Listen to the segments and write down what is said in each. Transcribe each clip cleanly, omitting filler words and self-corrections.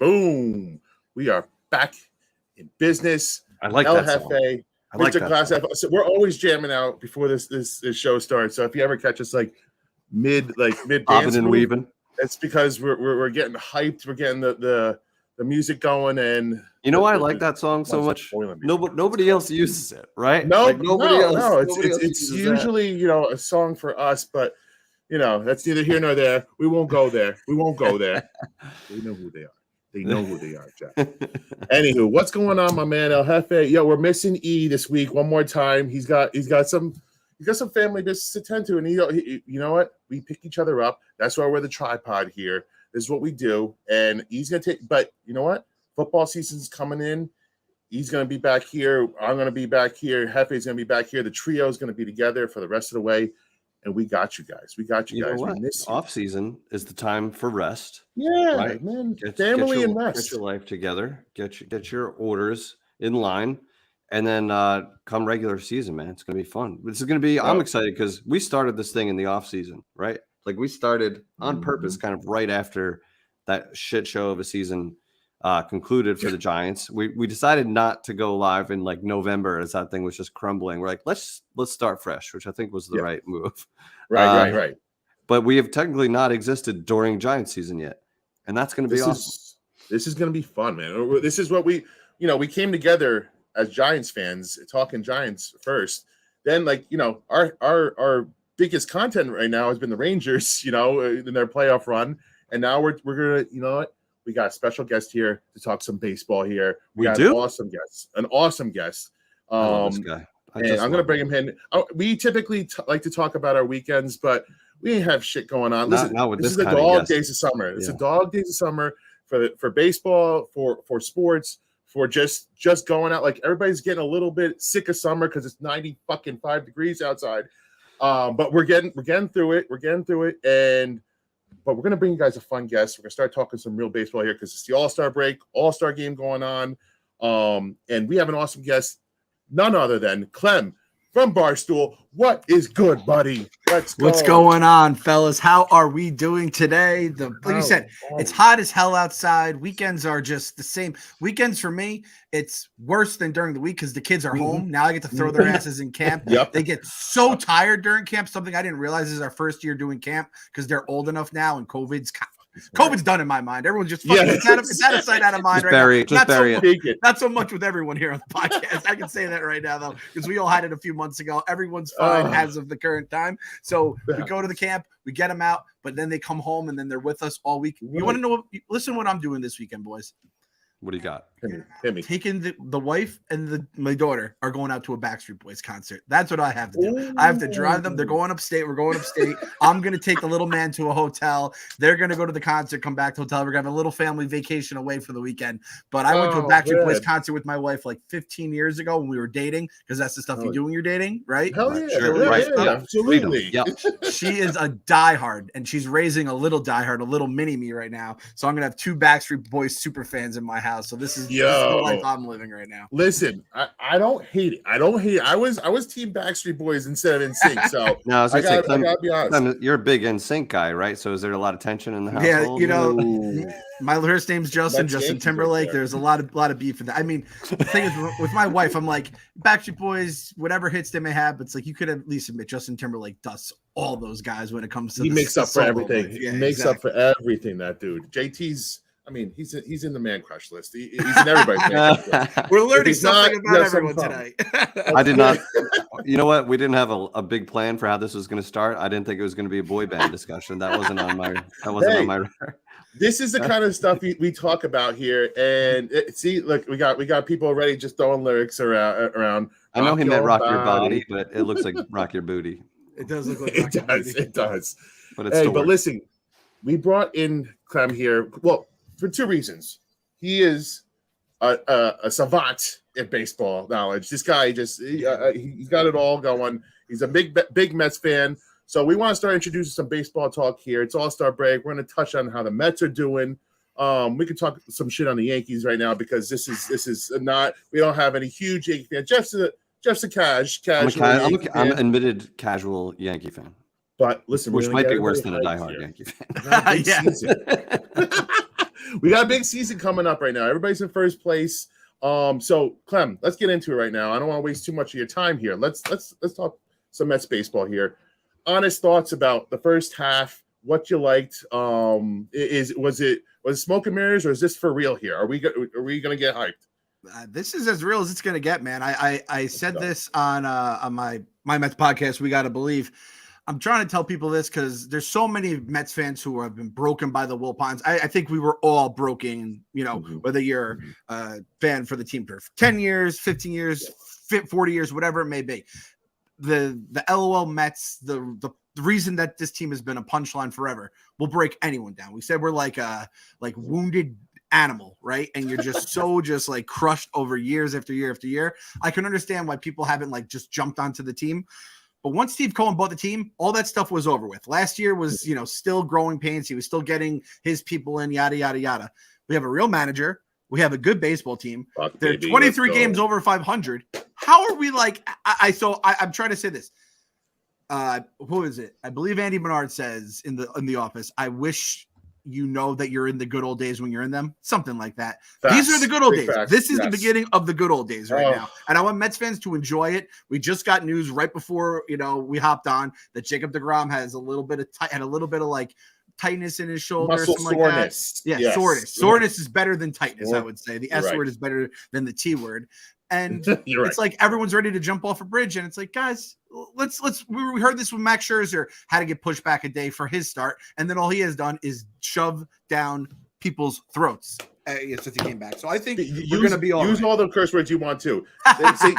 Boom. We are back in business. I like that song. I like that. So we're always jamming out before this show starts. So if you ever catch us like mid bobbing and weaving, it's because we're getting hyped. We're getting the music going, and you know why I like that song so much. Nobody else uses it, right? No, it's usually a song for us, but that's neither here nor there. We won't go there. They know who they are. Jack. Anywho, what's going on, my man El Jefe? Yo, we're missing E this week one more time. He's got some family business to tend to, and he you know what? We pick each other up. That's why we're the tripod here. This is what we do, and he's gonna take. But you know what? Football season's coming in. He's gonna be back here. I'm gonna be back here. Jefe's gonna be back here. The trio is gonna be together for the rest of the way. And we got you guys. You guys. We miss you. Off season is the time for rest. Yeah, right? Man. Family and rest. Get your life together. Get your orders in line, and then come regular season, man. It's gonna be fun. This is gonna be. I'm excited because we started this thing in the off season, right? Like we started on purpose, kind of right after that shit show of a season concluded for the Giants. We decided not to go live in like November as that thing was just crumbling. We're like, let's start fresh, which I think was the right move. Right. But we have technically not existed during Giants season yet, and that's going to be awesome. This is going to be fun, man. This is what we came together as Giants fans, talking Giants first. Then, our biggest content right now has been the Rangers, in their playoff run, and now we're gonna, we got a special guest here to talk some baseball here. We got an awesome guest. I love this guy. And I'm going to bring him in. We typically like to talk about our weekends, but we ain't have shit going on. Listen, this is the dog days of summer. It's the dog days of summer for baseball, for sports, for just going out. Like everybody's getting a little bit sick of summer because it's 95 degrees outside. But we're getting through it. But we're going to bring you guys a fun guest. We're going to start talking some real baseball here because it's the All-Star break, All-Star game going on. And we have an awesome guest, none other than Clem from Barstool. What is good, buddy? Let's go. What's going on, fellas? How are we doing today? Like you said, it's hot as hell outside. Weekends are just the same. Weekends for me, it's worse than during the week because the kids are home. Now I get to throw their asses in camp. They get so tired during camp. Something I didn't realize is our first year doing camp because they're old enough now and COVID's done in my mind. Everyone's just fucking, it's out of sight, out of mind right now. Not so much with everyone here on the podcast. I can say that right now, though, because we all had it a few months ago. Everyone's fine as of the current time. So we go to the camp, we get them out, but then they come home and then they're with us all week. You want to know? Listen what I'm doing this weekend, boys. What do you got? Hit me. Taking the wife and my daughter are going out to a Backstreet Boys concert. That's what I have to do. I have to drive them. They're going upstate. We're going upstate. I'm going to take the little man to a hotel. They're going to go to the concert, come back to the hotel. We're going to have a little family vacation away for the weekend. But I went to a Backstreet Boys concert with my wife like 15 years ago when we were dating, because that's the stuff you do when you're dating, right? Hell yeah. Sure. Right. Yeah, absolutely. Yep. She is a diehard, and she's raising a little diehard, a little mini me right now. So I'm going to have two Backstreet Boys super fans in my house. So this is the life I'm living right now. Listen, I don't hate it. I was team Backstreet Boys instead of NSYNC. So no, I gotta be honest. Clem, you're a big NSYNC guy, right? So is there a lot of tension in the household? Yeah, my first name's Justin Timberlake. There's a lot of beef in that. I mean, the thing is, with my wife, I'm like, Backstreet Boys, whatever hits they may have, but it's like you could at least admit Justin Timberlake dusts all those guys when it comes to. He makes up for everything. He makes up for everything. That dude, JT's. I mean, he's in the man crush list. He's in everybody's man crush list. We're learning something about everyone today. I did not. You know what? We didn't have a big plan for how this was going to start. I didn't think it was going to be a boy band discussion. That wasn't on my. On my. This is the kind of stuff we talk about here. And see, look, we got people already just throwing lyrics around. I know he meant rock your body, but it looks like rock your booty. It does look like it does. But it's but listen, we brought in Clem here. Well, for two reasons. He is a savant in baseball knowledge. This guy he's got it all going. He's a big Mets fan. So we want to start introducing some baseball talk here. It's All-Star break. We're going to touch on how the Mets are doing. We can talk some shit on the Yankees right now because this is not. We don't have any huge Yankee fans. Jeff's a casual. I'm an admitted casual Yankee fan. But listen, which might be worse than a diehard Yankee fan. We got a big season coming up right now. Everybody's in first place. So Clem, let's get into it right now. I don't want to waste too much of your time here. Let's talk some Mets baseball here. Honest thoughts about the first half. What you liked? Was it smoke and mirrors, or is this for real here? Are we gonna get hyped? This is as real as it's gonna get, man. I said this on my Mets podcast. We gotta believe. I'm trying to tell people this because there's so many Mets fans who have been broken by the Wilpons. I think we were all broken, whether you're a fan for the team for 10 years, 15 years, 40 years, whatever it may be. The LOL Mets, the reason that this team has been a punchline forever will break anyone down. We said we're like a wounded animal, right? And you're just so like crushed over years after year after year. I can understand why people haven't just jumped onto the team. But once Steve Cohen bought the team, all that stuff was over with. Last year was, still growing pains. He was still getting his people in, yada, yada, yada. We have a real manager. We have a good baseball team. They're 23 games over 500. How are we I'm trying to say this. Who is it? I believe Andy Bernard says in the office, I wish that you're in the good old days when you're in them. Something like that. Facts. These are the good old days. Facts. This is the beginning of the good old days now. And I want Mets fans to enjoy it. We just got news right before, we hopped on that Jacob deGrom has a little bit of tightness in his shoulder. Muscle soreness. Like that. Yeah, yes. Soreness. Soreness is better than tightness, I would say. The S word is better than the T word. And it's like everyone's ready to jump off a bridge. And it's like, guys, we heard this with Max Scherzer, had to get pushed back a day for his start. And then all he has done is shove down people's throats since he came back. So I think we're going to be all use all the curse words you want to. Say,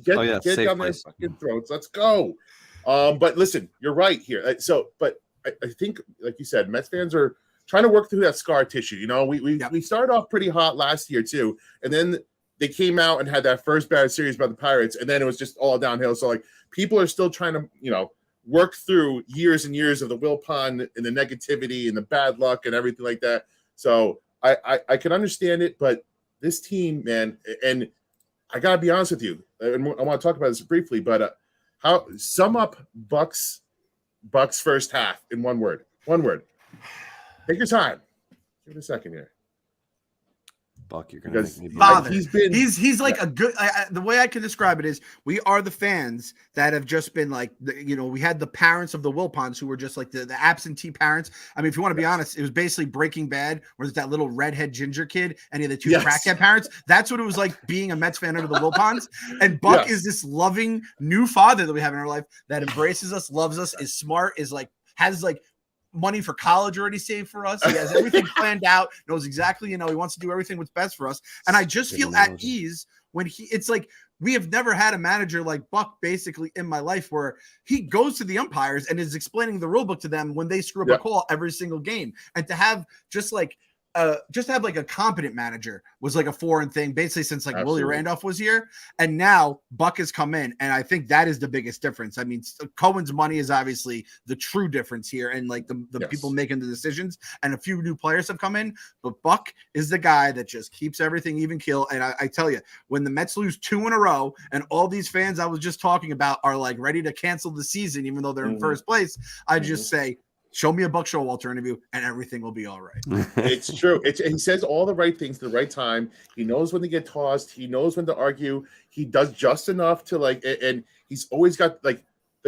get down their fucking throats. Let's go. But listen, you're right here. But I think, like you said, Mets fans are trying to work through that scar tissue. We started off pretty hot last year too. And then they came out and had that first bad series by the Pirates, and then it was just all downhill. So, people are still trying to, work through years and years of the Wilpon and the negativity and the bad luck and everything like that. So I can understand it, but this team, man, and I got to be honest with you, and I want to talk about this briefly, but how sum up Bucks first half in one word. One word. Take your time. Give it a second here. Buck, you're gonna make me bother. He's like a good. The way I can describe it is, we are the fans that have just been we had the parents of the Wilpons who were just like the absentee parents. I mean, if you want to be honest, it was basically Breaking Bad, where there's that little redhead ginger kid and he had the two crackhead parents. That's what it was like being a Mets fan under the Wilpons. And Buck is this loving new father that we have in our life that embraces us, loves us, is smart, has money for college already saved for us. He has everything planned out, knows exactly, he wants to do everything what's best for us. And I just feel at ease when it's like, we have never had a manager like Buck basically in my life where he goes to the umpires and is explaining the rule book to them when they screw up a call every single game. And to have just have a competent manager was a foreign thing basically since Willie Randolph was here. And now Buck has come in, and I think that is the biggest difference. I mean, Cohen's money is obviously the true difference here, and the people making the decisions, and a few new players have come in, but Buck is the guy that just keeps everything even keel. And I tell you, when the Mets lose 2 in a row and all these fans I was just talking about are ready to cancel the season even though they're in first place, I just say, show me a Buck Showalter interview and everything will be all right. It's true. He says all the right things at the right time. He knows when to get tossed. He knows when to argue. He does just enough to and he's always got the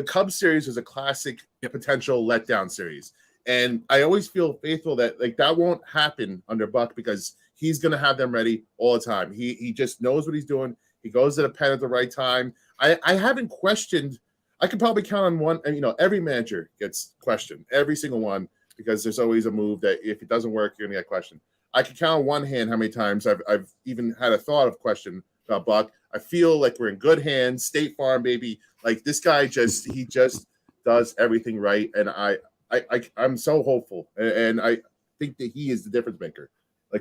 Cubs series was a classic potential letdown series. And I always feel faithful that that won't happen under Buck because he's going to have them ready all the time. He just knows what he's doing. He goes to the pen at the right time. I haven't questioned. I could probably count on one, and every manager gets questioned, every single one, because there's always a move that if it doesn't work, you're gonna get questioned. I can count on one hand how many times I've even had a thought of question about Buck. I feel like we're in good hands. State Farm, baby. This guy just does everything right, and I'm so hopeful, and I think that he is the difference maker.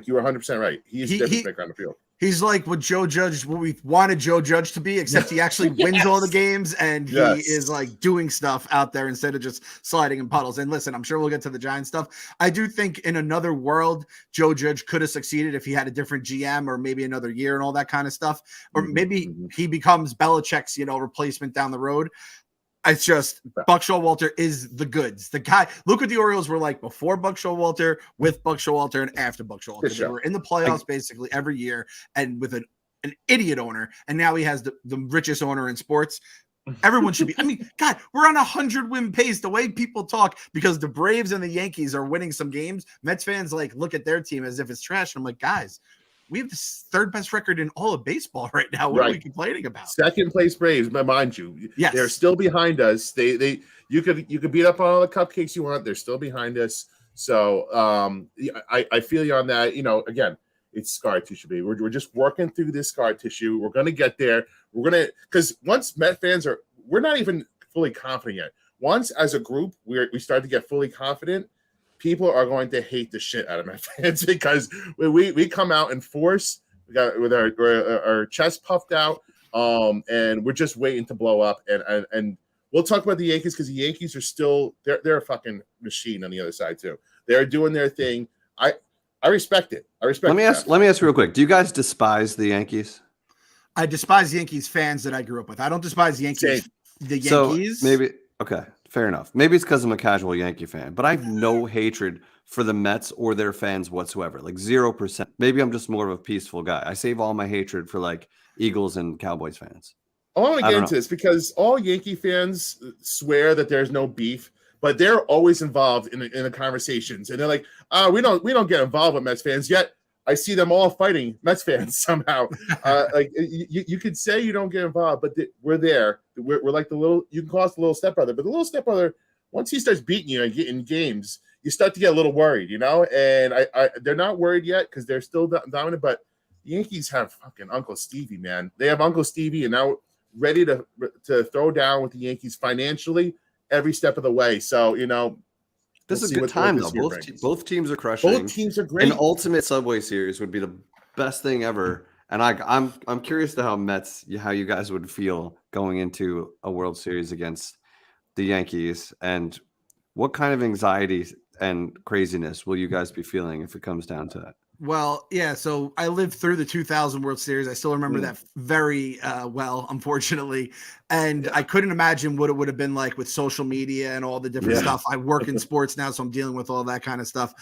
You were 100% right. He is the difference maker on the field. He's like what we wanted Joe Judge to be, except he actually wins all the games, and he is doing stuff out there instead of just sliding in puddles. And listen, I'm sure we'll get to the Giants stuff. I do think in another world, Joe Judge could have succeeded if he had a different GM or maybe another year and all that kind of stuff. Or maybe he becomes Belichick's, replacement down the road. It's just Buck Showalter is the goods. The guy. Look what the Orioles were like before Buck Showalter, with Buck Showalter, and after Buck Showalter. They were in the playoffs basically every year, and with an idiot owner. And now he has the richest owner in sports. Everyone should be. I mean, God, we're on 100-win pace. The way people talk because the Braves and the Yankees are winning some games. Mets fans like look at their team as if it's trash. And I'm like, guys, we have the third best record in all of baseball right now. What are we complaining about? Second place Braves, mind you. Yes. They're still behind us. You could beat up on all the cupcakes you want. They're still behind us. So I feel you on that. Again, it's scar tissue, baby. We're just working through this scar tissue. We're gonna get there. Because once Met fans we're not even fully confident yet. Once as a group we start to get fully confident, people are going to hate the shit out of Met fans because we come out in force. We got with our chest puffed out, and we're just waiting to blow up. And we'll talk about the Yankees because the Yankees are still they're a fucking machine on the other side too. They're doing their thing. I respect it. Let me ask you real quick. Do you guys despise the Yankees? I despise Yankees fans that I grew up with. I don't despise Yankees. The Yankees. So maybe okay. Fair enough. Maybe it's because I'm a casual Yankee fan, but I have no hatred for the Mets or their fans whatsoever. Like 0%. Maybe I'm just more of a peaceful guy. I save all my hatred for like Eagles and Cowboys fans. I want to get into this because all Yankee fans swear that there's no beef, but they're always involved in the conversations. And they're like, we don't get involved with Mets fans, yet I see them all fighting Mets fans somehow. Like you could say you don't get involved, but we're there. We're like you can call us the little stepbrother, but the little stepbrother, once he starts beating you in games, you start to get a little worried, And they're not worried yet because they're still dominant. But the Yankees have fucking Uncle Stevie, man. They have Uncle Stevie, and now ready to throw down with the Yankees financially every step of the way. So this is a good time though. Both teams are crushing. Both teams are great. An ultimate Subway Series would be the best thing ever. And I'm curious to how you guys would feel going into a World Series against the Yankees, and what kind of anxiety and craziness will you guys be feeling if it comes down to that? Well, yeah. So I lived through the 2000 World Series. I still remember that very well, unfortunately. And I couldn't imagine what it would have been like with social media and all the different stuff. I work in sports now, so I'm dealing with all that kind of stuff.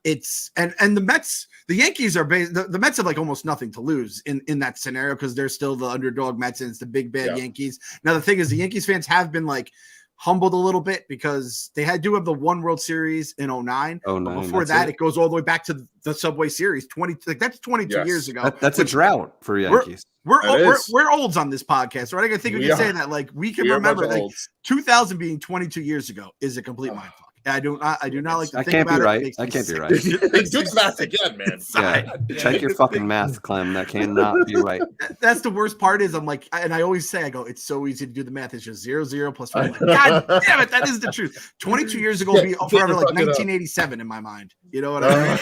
It's and the Mets, the Yankees are the Mets have like almost nothing to lose in that scenario because they're still the underdog Mets and it's the big bad Yankees. Now the thing is, the Yankees fans have been like humbled a little bit because they do have the one World Series in 2009. But before that, it goes all the way back to the Subway Series. That's 22 years ago. That's a drought for Yankees. We're olds on this podcast, right? I think we can say that. Like we can remember like 2000 being 22 years ago is a complete mindfuck. I do not like to think about it. That can't be right. Do the math again, man. Yeah. Check your fucking math, Clem. That cannot be right. That's the worst part is I'm like, and I always say, I go, it's so easy to do the math. It's just 0 plus 1. Like, God damn it, that is the truth. 22 years ago will be forever like 1987 in my mind. You know what I mean?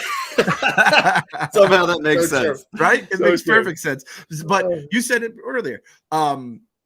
Somehow that makes sense. Right? It makes perfect sense. But you said it earlier.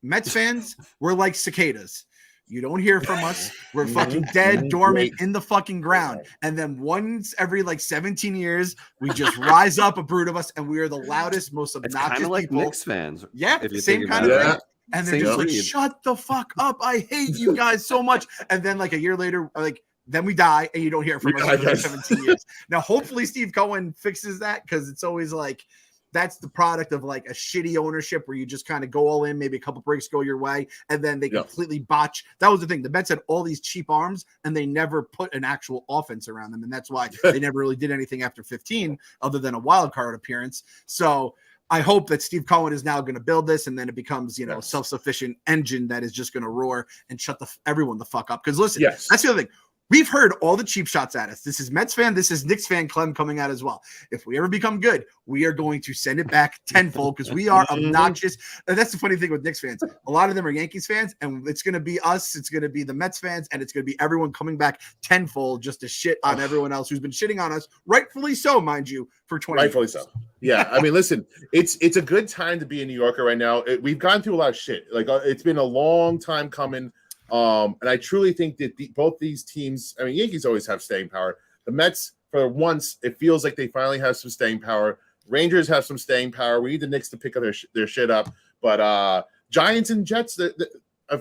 Mets fans, we're like cicadas. You don't hear from us. We're fucking dead, dormant in the fucking ground. And then once every like 17 years, we just rise up, a brood of us, and we are the loudest, most obnoxious kind of like people. Knicks fans. Yeah, same kind of thing. And they're just like, shut the fuck up. I hate you guys so much. And then like a year later, like then we die and you don't hear from us for like 17 years. Now, hopefully Steve Cohen fixes that because it's always like, that's the product of like a shitty ownership where you just kind of go all in, maybe a couple breaks go your way, and then they completely botch. That was the thing. The Mets had all these cheap arms, and they never put an actual offense around them, and that's why they never really did anything after 15 other than a wild card appearance. So I hope that Steve Cohen is now going to build this, and then it becomes, a self-sufficient engine that is just going to roar and shut everyone the fuck up. Because listen, that's the other thing. We've heard all the cheap shots at us. This is Mets fan. This is Knicks fan Clem coming out as well. If we ever become good, we are going to send it back tenfold because we are obnoxious. And that's the funny thing with Knicks fans. A lot of them are Yankees fans, and it's going to be us. It's going to be the Mets fans, and it's going to be everyone coming back tenfold just to shit on everyone else who's been shitting on us, rightfully so, mind you, for 20 Rightfully so. Yeah, I mean, listen, it's a good time to be a New Yorker right now. We've gone through a lot of shit. Like it's been a long time coming. And I truly think that both these teams, I mean, Yankees always have staying power. The Mets, for once, it feels like they finally have some staying power. Rangers have some staying power. We need the Knicks to pick up their shit up. But Giants and Jets,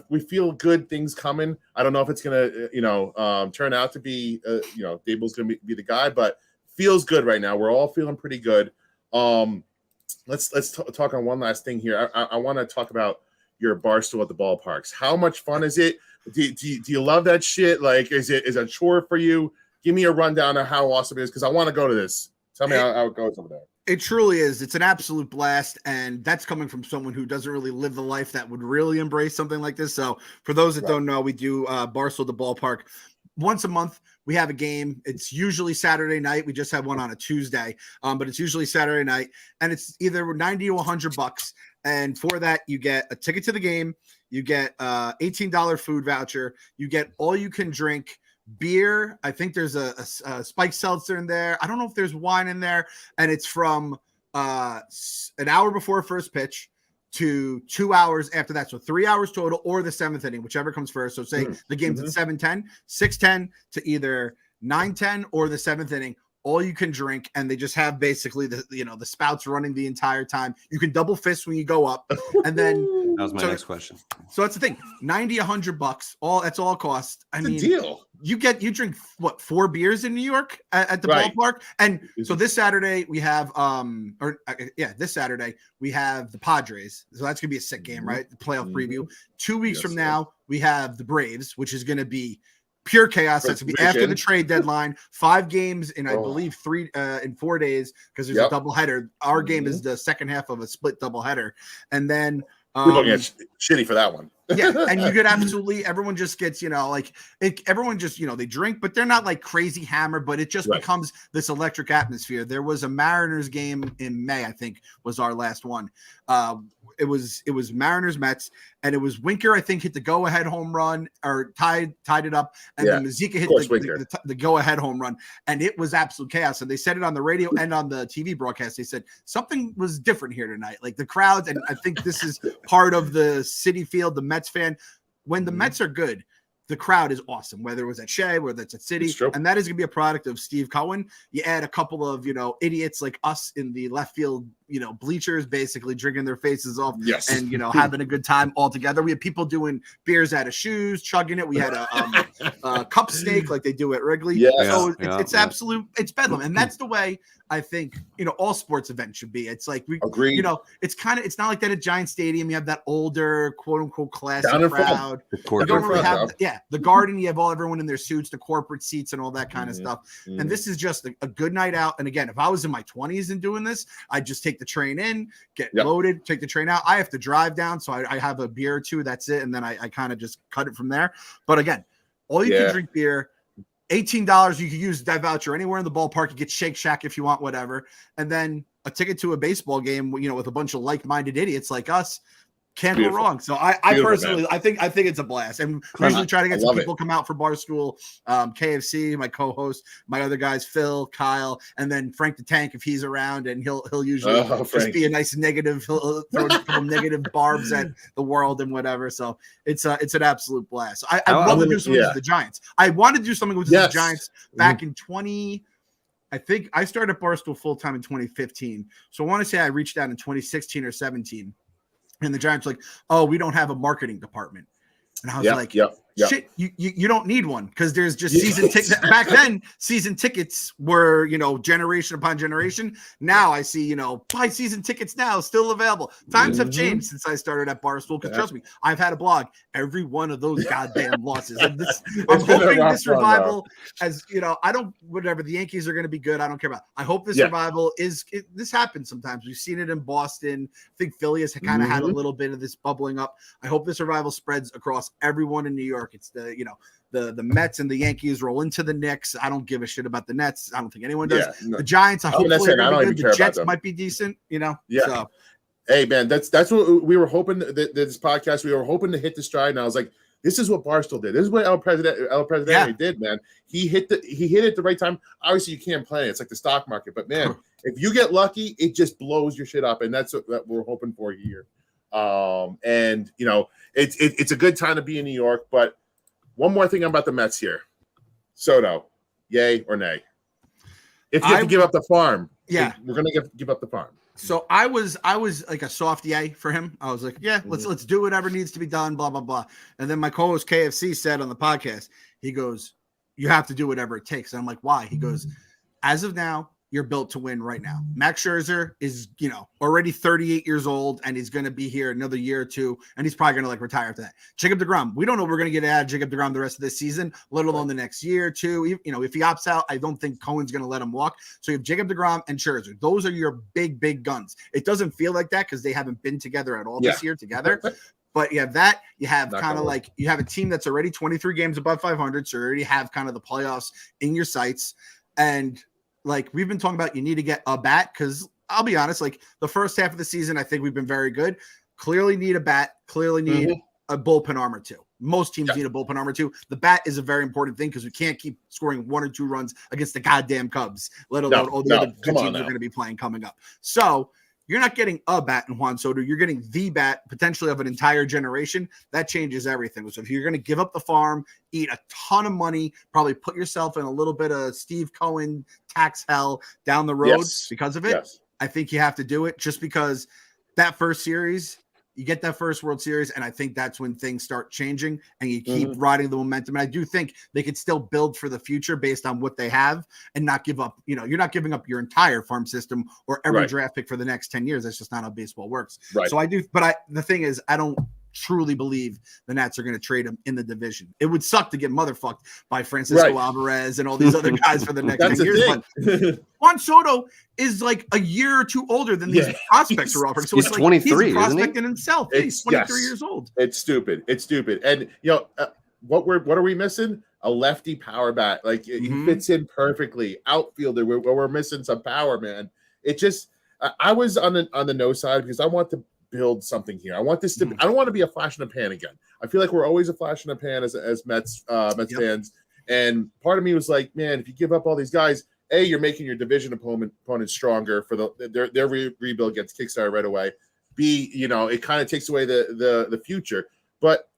we feel good things coming. I don't know if it's gonna turn out to be Dable's gonna be the guy, but feels good right now. We're all feeling pretty good. Let's talk on one last thing here. I want to talk about your Barstool at the ballparks. How much fun is it? Do you love that shit? Like, is it a chore for you? Give me a rundown of how awesome it is, because I want to go to this. Tell me how it goes over there. It truly is. It's an absolute blast, and that's coming from someone who doesn't really live the life that would really embrace something like this. So for those that don't know, we do Barstool at the ballpark. Once a month, we have a game. It's usually Saturday night. We just have one on a Tuesday, but it's usually Saturday night, and it's either $90 or $100. And for that, you get a ticket to the game. You get $18 food voucher. You get all you can drink beer. I think there's a spiked seltzer in there. I don't know if there's wine in there. And it's from an hour before first pitch to 2 hours after that. So 3 hours total, or the seventh inning, whichever comes first. So say the game's at 7:10, 6:10 to either 9:10 or the seventh inning. All you can drink, and they just have basically the spouts running the entire time. You can double fist when you go up, and then that was my next question. So that's the thing: $90, $100. That's all it costs. I mean, deal. You drink what, 4 beers in New York at the ballpark, and so this Saturday we have this Saturday we have the Padres. So that's gonna be a sick game, right? The playoff preview. 2 weeks from now we have the Braves, which is gonna be pure chaos. That's gonna be after the trade deadline. 5 games in, I believe, 3 in 4 days, because there's a doubleheader. Our game is the second half of a split doubleheader, and then we're looking at shitty for that one. Yeah, and you could absolutely. Everyone just gets everyone just they drink, but they're not like crazy hammered. But it just becomes this electric atmosphere. There was a Mariners game in May, I think, was our last one. It was Mariners Mets, and it was Winker, I think, hit the go ahead home run, or tied it up, and then Mazika hit the go ahead home run, and it was absolute chaos. And they said it on the radio and on the TV broadcast. They said something was different here tonight, like the crowds, and I think this is part of the Citi Field, the Mets fan. When the Mets are good, the crowd is awesome, whether it was at Shea, whether it's at Citi, and that is going to be a product of Steve Cohen. You add a couple of, idiots like us in the left field, bleachers, basically drinking their faces off and, having a good time all together. We had people doing beers out of shoes, chugging it. We had a cup snake like they do at Wrigley. So it's absolute, it's bedlam. And that's the way I think, all sports events should be. It's like, it's not like that at Giant Stadium. You have that older, quote unquote, classic crowd. You don't really have, the Garden, you have everyone in their suits, the corporate seats and all that kind of stuff. And this is just a good night out. And again, if I was in my 20s and doing this, I'd just take the train in, get loaded, take the train out. I have to drive down, so I have a beer or two, that's it. And then I kind of just cut it from there. But again, all you can drink beer, $18, you can use that voucher anywhere in the ballpark. You get Shake Shack if you want, whatever. And then a ticket to a baseball game, with a bunch of like-minded idiots like us. Can't go wrong. So I personally, man. I think it's a blast, and we usually try to get some people come out for Barstool, KFC, my co-host, my other guys, Phil, Kyle, and then Frank the Tank if he's around, and he'll usually just be a nice negative. He'll throw some negative barbs at the world and whatever. So it's an absolute blast. I love to do something with the Giants. I wanted to do something with the Giants back in 20. I think I started Barstool full time in 2015. So I want to say I reached out in 2016 or 17. And the Giants were like, oh, we don't have a marketing department. And I was like, shit, you don't need one, because there's just season tickets. Back then, season tickets were, generation upon generation. Now I see, buy season tickets now, still available. Times have changed since I started at Barstool, because trust me, I've had a blog every one of those goddamn losses. And I'm hoping this revival, whatever, the Yankees are going to be good. I don't care about. I hope this revival this happens sometimes. We've seen it in Boston. I think Philly has kind of had a little bit of this bubbling up. I hope this revival spreads across everyone in New York. It's the Mets and the Yankees roll into the Knicks. I don't give a shit about the Nets. I don't think anyone does. The Giants, I hope the Jets might be decent. So. Hey man, that's what we were hoping that this podcast. We were hoping to hit the stride, and I was like, this is what Barstool did. This is what El Presidente did, man. He hit it at the right time. Obviously, you can't plan it. It's like the stock market, but man, if you get lucky, it just blows your shit up, and that's what we're hoping for here. And it's a good time to be in New York. But one more thing about the Mets here. Soto, yay or nay? If you have to give up the farm, we're gonna give up the farm. So I was like a soft yay for him. I was like, yeah, let's do whatever needs to be done, blah, blah, blah. And then my co-host KFC said on the podcast, he goes, you have to do whatever it takes. And I'm like, why? He goes, as of now, you're built to win right now. Max Scherzer is, already 38 years old, and he's going to be here another year or two, and he's probably going to retire after that. Jacob deGrom, we don't know if we're going to get out of Jacob deGrom the rest of this season, let alone the next year or two. If he opts out, I don't think Cohen's going to let him walk. So you have Jacob deGrom and Scherzer. Those are your big, big guns. It doesn't feel like that because they haven't been together at all this year together. But you have that. You have you have a team that's already 23 games above 500, so you already have kind of the playoffs in your sights. And we've been talking about, you need to get a bat, because I'll be honest, the first half of the season, I think we've been very good. Clearly need a bat, clearly need a bullpen arm or two. Most teams need a bullpen arm or two. The bat is a very important thing because we can't keep scoring 1 or 2 runs against the goddamn Cubs, let alone all the other teams we're going to be playing coming up. So you're not getting a bat in Juan Soto. You're getting the bat potentially of an entire generation. That changes everything. So if you're going to give up the farm, eat a ton of money, probably put yourself in a little bit of Steve Cohen tax hell down the road because of it, I think you have to do it, just because that first series, you get that first World Series, and I think that's when things start changing and you keep riding the momentum. And I do think they could still build for the future based on what they have and not give up. You're not giving up your entire farm system or every draft pick for the next 10 years. That's just not how baseball works. So I do, but the thing is, I don't truly believe the Nats are going to trade him in the division. It would suck to get motherfucked by Francisco Alvarez and all these other guys for the next 10 years. But Juan Soto is a year or two older than these prospects are offering. So he's 23, he's a prospect in himself. He's 23 years old. It's stupid. And what are we missing? A lefty power bat. He fits in perfectly. Outfielder, we're missing some power, man. It just I was on the no side because I want to build something here. I want this to I don't want to be a flash in the pan again. I feel like we're always a flash in the pan as Mets fans. And part of me was like, man, if you give up all these guys, A, you're making your division opponent stronger for their rebuild gets kickstarted right away. B, it kind of takes away the future. But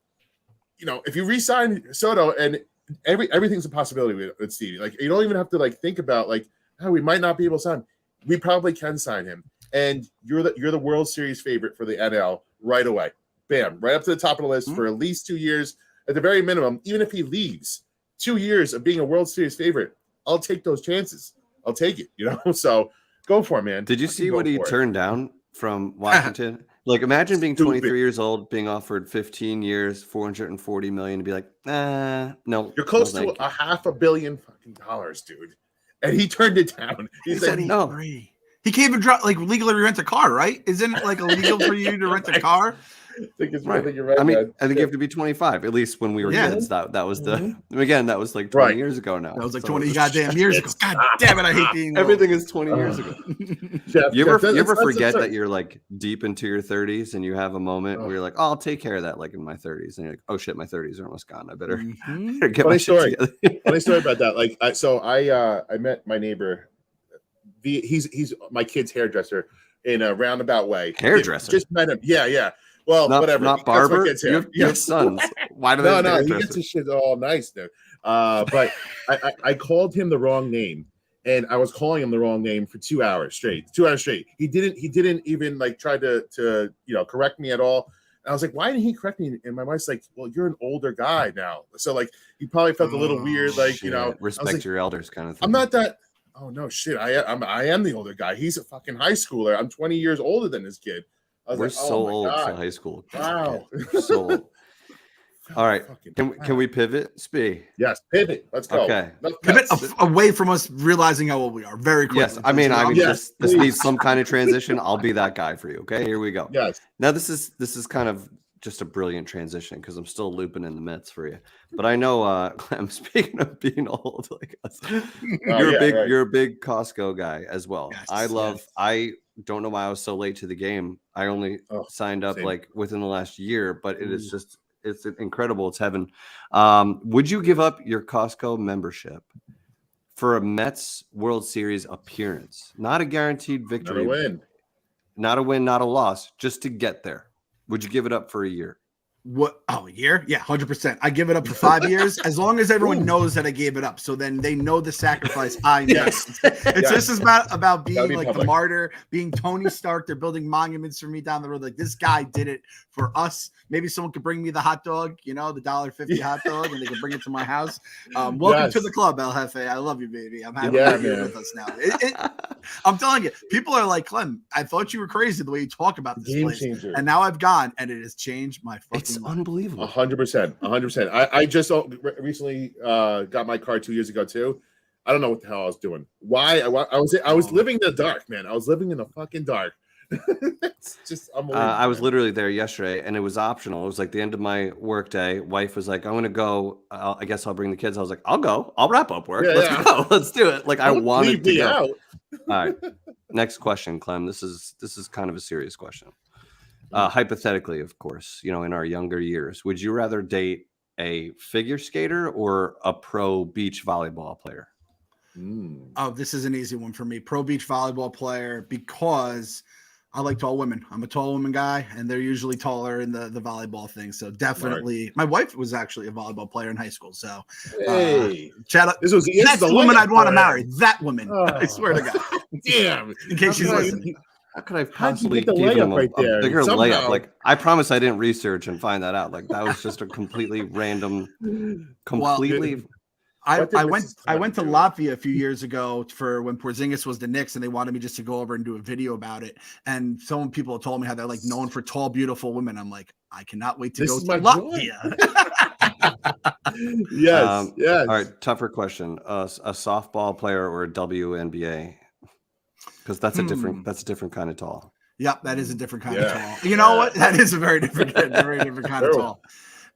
if you re-sign Soto, and everything's a possibility with Stevie. You don't even have to think about we might not be able to sign him. We probably can sign him. And you're the World Series favorite for the NL right away. Bam, right up to the top of the list for at least 2 years. At the very minimum, even if he leaves, 2 years of being a World Series favorite, I'll take those chances. I'll take it, So go for it, man. Did you see what he turned down from Washington? Imagine being 23 years old, being offered 15 years, $440 million, to be like, no. You're close to $500 million fucking dollars, dude. And he turned it down. He said no. He can't even legally rent a car, right? Isn't it illegal for you to rent a car? I think it's right. You're right. I mean, I think you have to be 25. At least when we were kids, that was the again. That was 20 years ago now. That was 20 goddamn years ago. God damn it! I hate being everything is 20 years ago. You ever forget that you're deep into your 30s and you have a moment where you're like, oh, I'll take care of that in my 30s, and you're like, oh shit, my 30s are almost gone. I better get my shit together. Funny story about that. I met my neighbor. He's my kid's hairdresser in a roundabout way. Hairdresser. Just met him. Yeah. Well, whatever. Not barber. You have sons. Why do they? No. He gets his shit all nice, dude. But I called him the wrong name, and I was calling him the wrong name for 2 hours straight. 2 hours straight. He didn't even try to correct me at all. And I was like, why didn't he correct me? And my wife's like, well, you're an older guy now, so he probably felt a little weird, respect your elders kind of thing. I'm not that. Oh no, shit! I am the older guy. He's a fucking high schooler. I'm 20 years older than this kid. We're so old for high school. Wow, so old. All right, can we pivot? Spee. Yes, pivot. Let's go. Okay, pivot away from us realizing how old we are very quickly. Yes, I mean, this needs some kind of transition. I'll be that guy for you. Okay, here we go. Yes. Now this is kind of just a brilliant transition because I'm still looping in the Mets for you. But I know, Clem, speaking of being old like us, you're a big Costco guy as well. Yes, I don't know why I was so late to the game. I only signed up within the last year, but it is just, it's incredible. It's heaven. Would you give up your Costco membership for a Mets World Series appearance? Not a guaranteed victory. Not a win, not a loss, just to get there. Would you give it up for a year? What? Oh, a year? Yeah, 100%. I give it up for 5 years as long as everyone knows that I gave it up. So then they know the sacrifice I made. Yes. This is about being be like public. the martyr, being Tony Stark. They're building monuments for me down the road. Like this guy did it for us. Maybe someone could bring me the hot dog, the $1.50 hot dog, and they can bring it to my house. Welcome to the club, El Jefe. I love you, baby. I'm happy you're here with us now. I'm telling you, people are like, Clem, I thought you were crazy the way you talk about this Game place. changer. And now I've gone, and it has changed my fucking It's life. unbelievable. 100%. I just recently got my car 2 years ago too. I don't know what the hell I was doing. Why? I was living in the dark, man. I was living in the fucking dark. It's just unbelievable. I was literally there yesterday, and it was optional. It was like the end of my work day. Wife was like, "I'm gonna go. I guess I'll bring the kids." I was like, "I'll go. I'll wrap up work. Let's go. Let's do it." Like I wanted to go. Out. All right. Next question, Clem. This is kind of a serious question. Hypothetically, of course, in our younger years, would you rather date a figure skater or a pro beach volleyball player? Oh, this is an easy one for me. Pro beach volleyball player, because I like tall women. I'm a tall woman guy, and they're usually taller in the volleyball thing. So definitely, my wife was actually a volleyball player in high school. So, shout out. That's the woman I'd want to marry. That woman. I swear to God. Damn. In case she's listening. How could I possibly get the give him layup a bigger somehow? layup? Like, I promise I didn't research and find that out. Like, that was just a completely random, completely. I went to Latvia a few years ago for when Porzingis was the Knicks, and they wanted me just to go over and do a video about it. And some people told me how they're like known for tall, beautiful women. I'm like, I cannot wait to go to Latvia. Yes. All right, tougher question: a softball player or a WNBA? Because that's a different kind of tall. Yep, that is a different kind of tall. You know what? That is a very different kind of tall.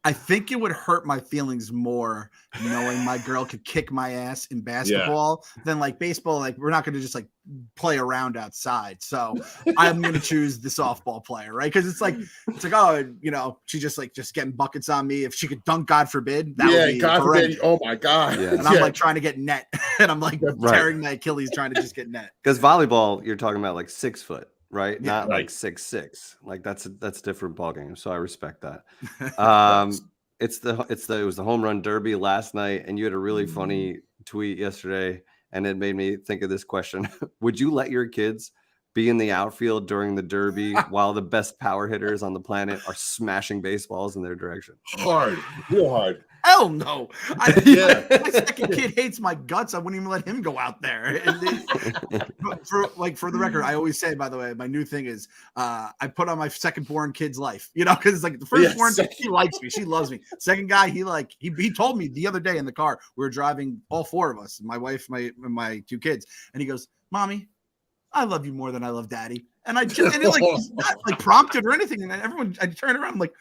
I think it would hurt my feelings more knowing my girl could kick my ass in basketball than like baseball. Like we're not going to just like play around outside. So I'm going to choose the softball player, right? Because it's like, oh, she just getting buckets on me. If she could dunk, God forbid, that would be God horrendous. forbid. Oh my God. Yeah. And I'm like trying to get net, and I'm like tearing my Achilles trying to just get net. Because volleyball, you're talking about like 6 foot. Right, Yeah, not right. like 6'6". Like that's a different ballgame. So I respect that. It was the home run derby last night, and you had a really funny tweet yesterday, and it made me think of this question: would you let your kids be in the outfield during the derby while the best power hitters on the planet are smashing baseballs in their direction? Hard, real hard. Hell no. My second kid hates my guts. I wouldn't even let him go out there. For the record, I always say, by the way, my new thing is I put on my second born kid's life, because it's like the first born, he likes me. She loves me. Second guy, he told me the other day in the car, we were driving, all 4 of us, my wife, my 2 kids. And he goes, Mommy, I love you more than I love Daddy. And he's not like prompted or anything. And then I turn around, I'm like,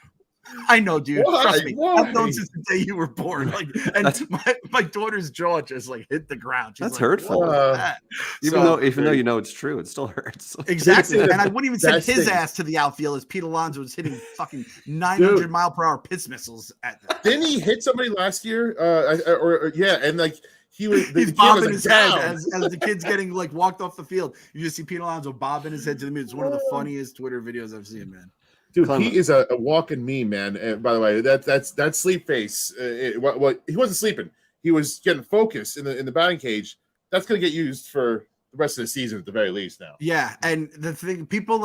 I know, dude. Why? Trust me. Why? I've known since the day you were born. And my daughter's jaw just hit the ground. She's that's hurtful. That? Even though it's true, it still hurts. Exactly. And I wouldn't even send his ass to the outfield as Pete Alonso was hitting fucking 900 mile per hour pitch missiles at them. Didn't he hit somebody last year? And like he's bobbing his head as the kid's getting walked off the field. You just see Pete Alonso bobbing his head to the moon. It's one of the funniest Twitter videos I've seen, man. Dude, he is a walking meme, man. And by the way, that sleep face. He wasn't sleeping. He was getting focused in the batting cage. That's going to get used for the rest of the season at the very least now. Yeah, and the thing, people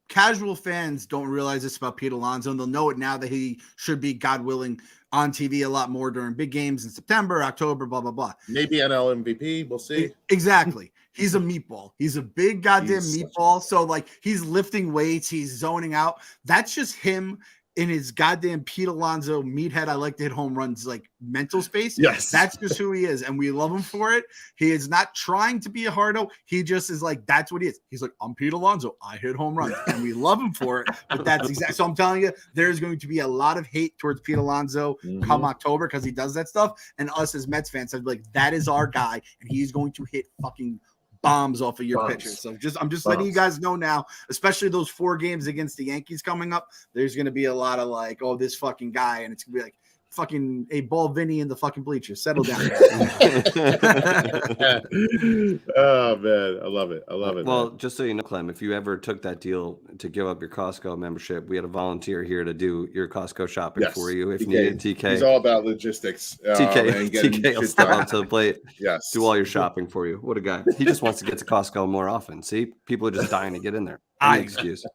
casual fans don't realize this about Pete Alonso, and they'll know it now that he should be, God willing, on TV a lot more during big games in September, October, blah, blah, blah. Maybe NL MVP. We'll see. Exactly. He's a meatball. He's a big goddamn meatball. So he's lifting weights. He's zoning out. That's just him in his goddamn Pete Alonso meathead. I like to hit home runs, mental space. Yes. That's just who he is. And we love him for it. He is not trying to be a hardo. He just is that's what he is. He's like, I'm Pete Alonso. I hit home runs. And we love him for it. But that's exactly. So I'm telling you, there's going to be a lot of hate towards Pete Alonso come October because he does that stuff. And us as Mets fans have that is our guy. And he's going to hit fucking bombs off of your pitchers. So I'm just letting you guys know now, especially those 4 games against the Yankees coming up, there's going to be a lot of this fucking guy, and it's going to be fucking a ball Vinny in the fucking bleachers. Settle down. Oh man, I love it. Well, man. just so you know, Clem, if you ever took that deal to give up your Costco membership, we had a volunteer here to do your Costco shopping for you if needed. TK, he's all about logistics. TK will step up to the plate. Yes, do all your shopping for you. What a guy! He just wants to get to Costco more often. See, people are just dying to get in there. Any excuse.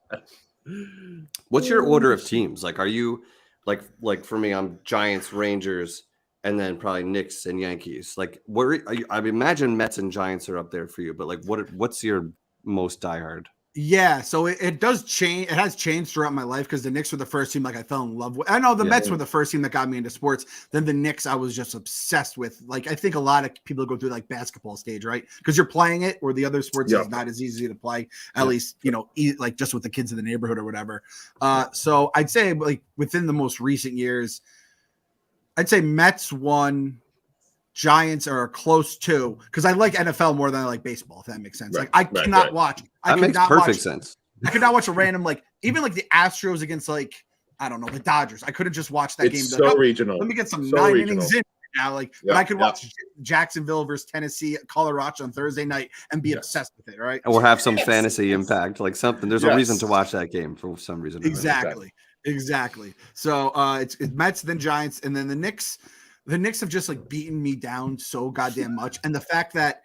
What's your order of teams? Like, are you like for me? I'm Giants, Rangers, and then probably Knicks and Yankees. Like, where are you? I imagine Mets and Giants are up there for you. But like, what's your most diehard? Yeah, so it does change. It has changed throughout my life because the Knicks were the first team like I fell in love with. I know the Mets were the first team that got me into sports. Then the Knicks I was just obsessed with. Like I think a lot of people go through like basketball stage, right? Because you're playing it, or the other sports is not as easy to play. At least like just with the kids in the neighborhood or whatever. So I'd say like within the most recent years, I'd say Mets won. Giants are close to because I like NFL more than I like baseball, if that makes sense. Like I cannot watch. That makes perfect sense. I could not watch a random even the Astros against I don't know, the Dodgers. I couldn't just watch that game. It's so regional. Let me get some 9 innings in now. But I could watch Jacksonville versus Tennessee, Colorado on Thursday night and be obsessed with it, right? Or have some fantasy impact, like something. There's a reason to watch that game for some reason. Exactly. So it's Mets, then Giants, and then the Knicks. The Knicks have just beaten me down so goddamn much. And the fact that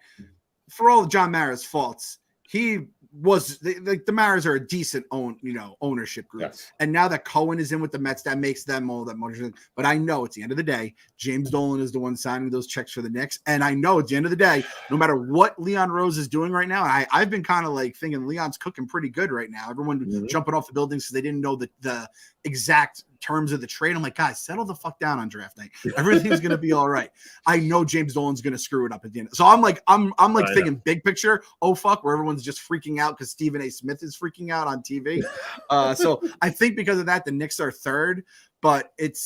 for all of John Mara's faults, he was the Maras are a decent ownership group. Yes. And now that Cohen is in with the Mets, that makes them all that more. But I know at the end of the day, James Dolan is the one signing those checks for the Knicks. And I know at the end of the day, no matter what Leon Rose is doing right now, I've been kind of thinking Leon's cooking pretty good right now. Everyone jumping off the buildings because they didn't know the exact terms of the trade. I'm like, guys, settle the fuck down on draft night. Everything's gonna be all right. I know James Dolan's gonna screw it up at the end. So I'm thinking big picture. Oh fuck, where everyone's just freaking out because Stephen A. Smith is freaking out on TV. So I think because of that, the Knicks are third, but it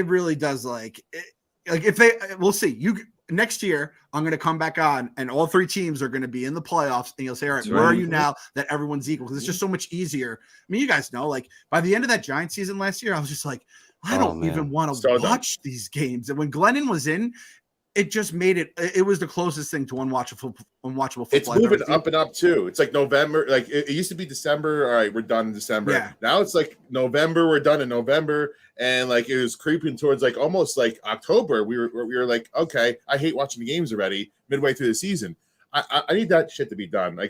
really does if they we'll see. Next year, I'm going to come back on, and all three teams are going to be in the playoffs, and you'll say, all right, where are you now that everyone's equal? Because it's just so much easier. I mean, you guys know, by the end of that Giants season last year, I was just like, I don't even want to watch these games. And when Glennon was in, it just made it was the closest thing to unwatchable football. It's moving up and up too. It's like November, it used to be December. All right, we're done in December. Yeah. Now it's November, we're done in November. And it was creeping towards almost October. We were like, okay, I hate watching the games already midway through the season. I need that shit to be done. I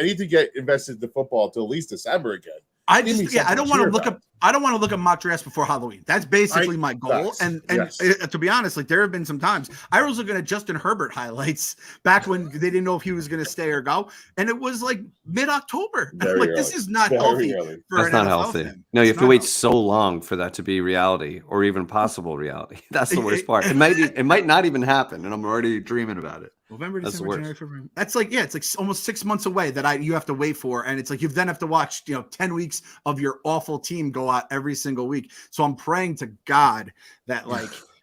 need to get invested in the football till at least December again. I don't want to look up. I don't want to look at mock drafts before Halloween. That's basically my goal. And to be honest, there have been some times I was looking at Justin Herbert highlights back when they didn't know if he was going to stay or go, and it was mid-October. This is not healthy. That's not healthy. No, you have to wait so long for that to be reality or even possible reality. That's the worst part. It might not even happen, and I'm already dreaming about it. November, December, January, February. That's it's almost 6 months away that you have to wait for, and it's you then have to watch 10 weeks of your awful team go out every single week. So I'm praying to God that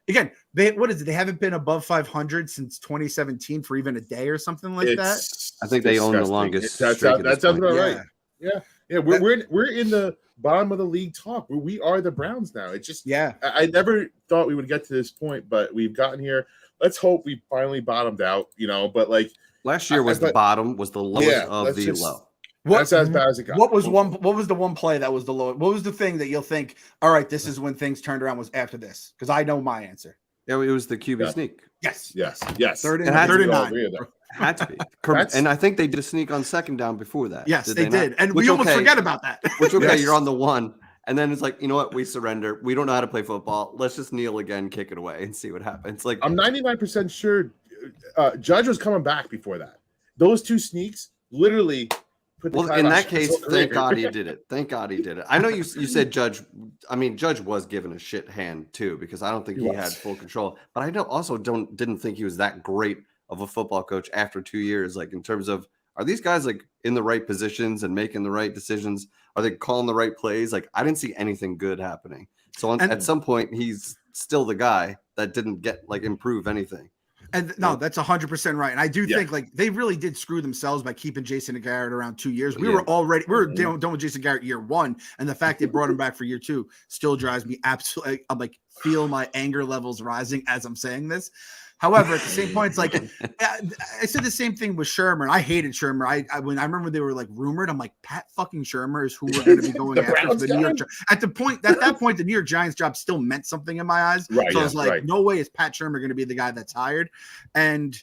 again they haven't been above 500 since 2017 for even a day or something that. I think they own the longest. That sounds about right. Yeah. We're in the bottom of the league talk. We are the Browns now. It's just I never thought we would get to this point, but we've gotten here. Let's hope we finally bottomed out, but last year was the bottom, was the lowest of the low. That's as bad as it got. What was the one play that was the low? What was the thing that you'll think, all right, this is when things turned around was after this? Because I know my answer. Yeah, it was the QB sneak. Yes. Third and 39. Had to be. And I think they did a sneak on second down before that. Yes, they did. And we almost forget about that. Which, you're on the one. And then it's you know what? We surrender. We don't know how to play football. Let's just kneel again, kick it away, and see what happens. I'm 99% sure Judge was coming back before that. Those two sneaks literally put the in that case, thank God he did it. Thank God he did it. I know you said Judge. I mean, Judge was given a shit hand too, because I don't think he had full control. But I didn't think he was that great of a football coach after 2 years. In terms of, are these guys in the right positions and making the right decisions? Are they calling the right plays? I didn't see anything good happening. So at some point, he's still the guy that didn't get improve anything. And no, that's 100% right. And I do think like they really did screw themselves by keeping Jason Garrett around 2 years. We were done with Jason Garrett year 1, and the fact they brought him back for year 2 still drives me absolutely. I'm like, feel my anger levels rising as I'm saying this. However, at the same point, it's like I said the same thing with Shermer. I hated Shermer. I remember they were like rumored. I'm like, Pat fucking Shermer is who we're going to be going after the New York. At that point, the New York Giants job still meant something in my eyes. Right, so I was like, no way is Pat Shermer going to be the guy that's hired. And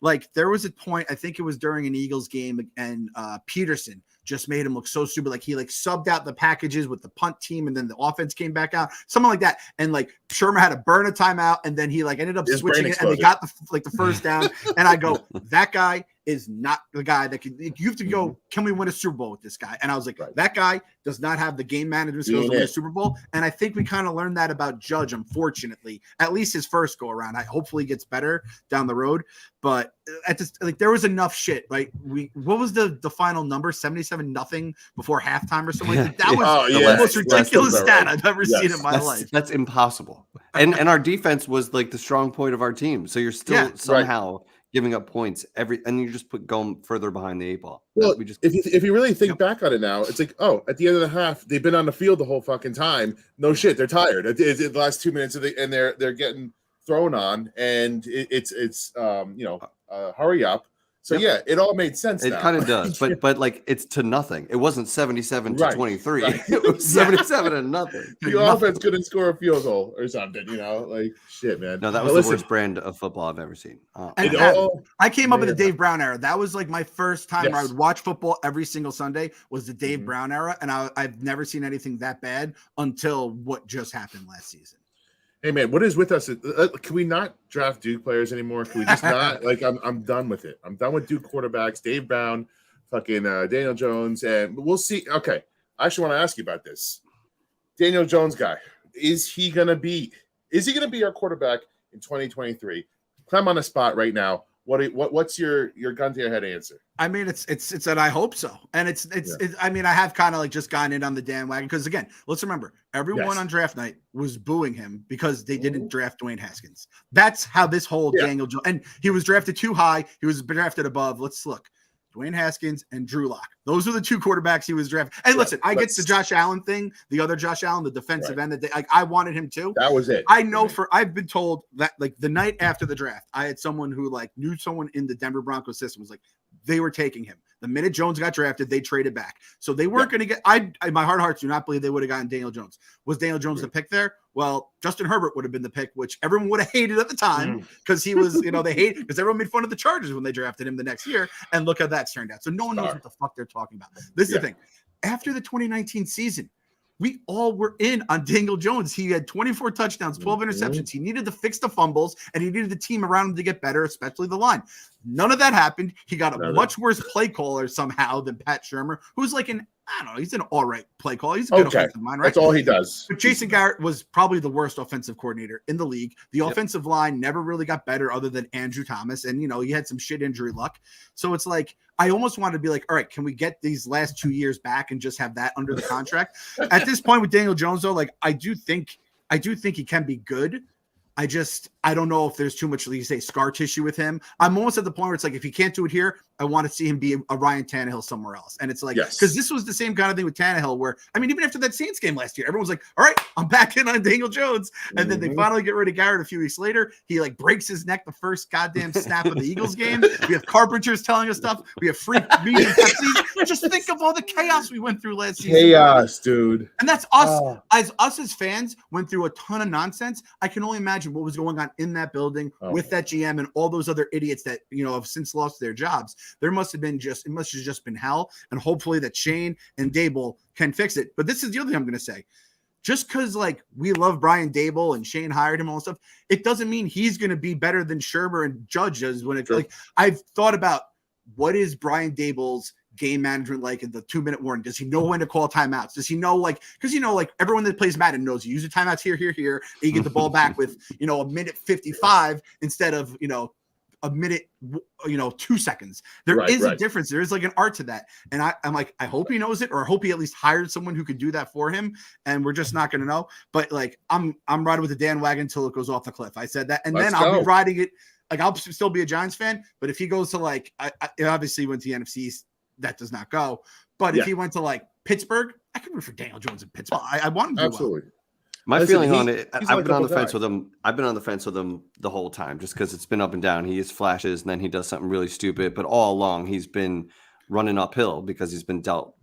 like there was a point, I think it was during an Eagles game, and Peterson just made him look so stupid. Like he like subbed out the packages with the punt team, and then the offense came back out, something like that. And like Shermer had to burn a timeout, and then he like ended up switching it, and they got the first down. And I go, that guy is not the guy that can. You have to go. Can we win a Super Bowl with this guy? And I was like, that guy does not have the game management skills to win a Super Bowl. And I think we kind of learned that about Judge. Unfortunately, at least his first go around. Hopefully gets better down the road. But at this, like there was enough shit. Right? What was the final number? 77-0 before halftime or something. Like that. That was the most ridiculous stat I've ever seen in my life. That's impossible. And our defense was like the strong point of our team. So you're still somehow giving up points and you just going further behind the 8 ball. Well, if you really think back on it now, it's like, at the end of the half, they've been on the field the whole fucking time. No shit, they're tired. It's the last 2 minutes and they're getting thrown on, and it's hurry up. So it all made sense. It kind of does, but like it's to nothing. It wasn't 77-23. Right. It was 77-0. The offense couldn't score a field goal or something. Like shit, man. No, that was the worst brand of football I've ever seen. I came up in the Dave Brown era. That was like my first time where I would watch football every single Sunday. Was the Dave Brown era, and I've never seen anything that bad until what just happened last season. Hey man, what is with us? Can we not draft Duke players anymore? Can we just not? Like, I'm done with it. I'm done with Duke quarterbacks. Dave Brown, fucking Daniel Jones, and we'll see. Okay, I actually want to ask you about this. Daniel Jones guy, is he gonna be our quarterback in 2023? Clem on the spot right now. What's your gun to your head answer? I mean, it's that I hope so, and it's I mean, I have kind of like just gotten in on the bandwagon because again, let's remember everyone on draft night was booing him because they didn't draft Dwayne Haskins. That's how this whole Daniel Jones, and he was drafted too high. He was drafted above. Let's look. Dwayne Haskins and Drew Lock. Those are the 2 quarterbacks he was drafted. And listen, I get the Josh Allen thing, the other Josh Allen, the defensive end that I wanted him too. That was it. I know I've been told that like the night after the draft, I had someone who like knew someone in the Denver Broncos system was like, they were taking him. The minute Jones got drafted, they traded back. So they weren't going to get, my heart of hearts do not believe they would have gotten Daniel Jones. Was Daniel Jones the pick there? Well, Justin Herbert would have been the pick, which everyone would have hated at the time because he was, they hate because everyone made fun of the Chargers when they drafted him the next year. And look how that's turned out. So no one knows what the fuck they're talking about. This is the thing. After the 2019 season, we all were in on Daniel Jones. He had 24 touchdowns, 12 interceptions. He needed to fix the fumbles, and he needed the team around him to get better, especially the line. None of that happened. He got a much worse play caller somehow than Pat Shermer, who's like he's an all right play caller. He's a good offensive mind, right? That's all he does. But Jason Garrett was probably the worst offensive coordinator in the league. The offensive line never really got better other than Andrew Thomas. And, he had some shit injury luck. So it's like, I almost wanted to be like, all right, can we get these last 2 years back and just have that under the contract? At this point with Daniel Jones, though, like I do think he can be good. I don't know if there's too much, like you say, scar tissue with him. I'm almost at the point where it's like, if he can't do it here, I want to see him be a Ryan Tannehill somewhere else. And it's like, because this was the same kind of thing with Tannehill where, I mean, even after that Saints game last year, everyone was like, all right, I'm back in on Daniel Jones. And then they finally get rid of Garrett a few weeks later. He like breaks his neck the first goddamn snap of the Eagles game. We have Carpenters telling us stuff. We have free media Pepsi. Just think of all the chaos we went through last season. Chaos, dude. And that's us. As fans went through a ton of nonsense. I can only imagine what was going on in that building with that GM and all those other idiots that, have since lost their jobs. It must have just been hell. And hopefully that Shane and Dable can fix it. But this is the other thing I'm going to say. Just because like we love Brian Dable and Shane hired him and all that stuff, it doesn't mean he's going to be better than Shermer and Judge is when it's like, I've thought about what is Brian Dable's game management like in the 2-minute warning? Does he know when to call timeouts? Does he know because everyone that plays Madden knows you use your timeouts here, and you get the ball back with, a minute 55 instead of, a minute, 2 seconds. There is a difference. There is like an art to that. And I'm like, I hope he knows it, or I hope he at least hired someone who could do that for him. And we're just not going to know. But like, I'm riding with the Dan wagon until it goes off the cliff. I said that. And then I'll be riding it like I'll still be a Giants fan, but if he goes to like, I obviously went to the NFC East, that does not go. But if he went to like Pittsburgh, I could root for Daniel Jones in Pittsburgh. I want him to do absolutely. well. My feeling on it, I've been on the fence with him. I've been on the fence with him the whole time, just because it's been up and down. He has flashes, and then he does something really stupid. But all along, he's been running uphill because he's been dealt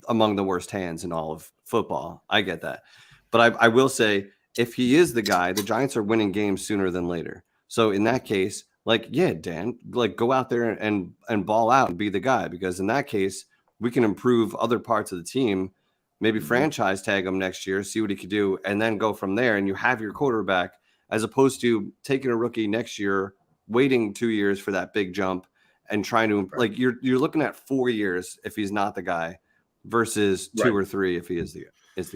among the worst hands in all of football. I get that, but I will say, if he is the guy, the Giants are winning games sooner than later. So in that case, like, yeah, Dan, like go out there and ball out and be the guy, because in that case, we can improve other parts of the team. Maybe franchise tag him next year, see what he could do, and then go from there. And you have your quarterback, as opposed to taking a rookie next year, waiting 2 years for that big jump, and trying to like you're looking at 4 years if he's not the guy, versus 2 or 3 if he is the